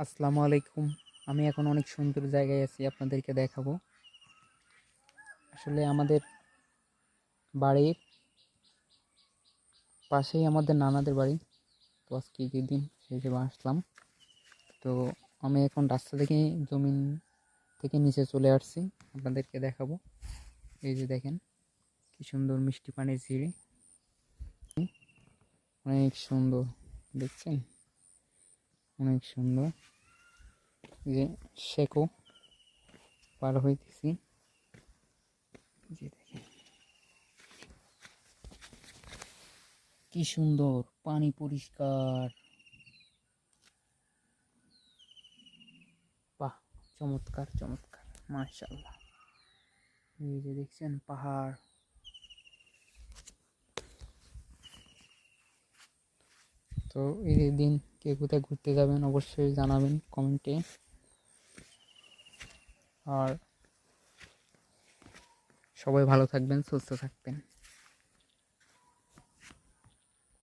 আসসালামু আলাইকুম। আমি এখন অনেক সুন্দর জায়গায় আছি, আপনাদেরকে দেখাবো। আসলে আমাদের বাড়ির পাশেই আমাদের নানাদের বাড়ি। তো আজকে ঈদের দিন সেই হিসেবে আসলাম। তো আমি এখন রাস্তা থেকে জমিন থেকে নিচে চলে আসছি, আপনাদেরকে দেখাবো। এই যে দেখেন কি সুন্দর মিষ্টি পানির ঝিরি, অনেক সুন্দর, দেখছেন অনেক সুন্দর। এই যে শেকো পার হইতেছি, যে দেখেন কি সুন্দর পানি, পরিষ্কার, বাহ, চমৎকার চমৎকার, মাশাআল্লাহ। এই যে দেখছেন পাহাড়। তো এই দিন কে কোথায় ঘুরতে যাবেন অবশ্যই জানাবেন কমেন্টে। আর সবাই ভালো থাকবেন, সুস্থ থাকবেন।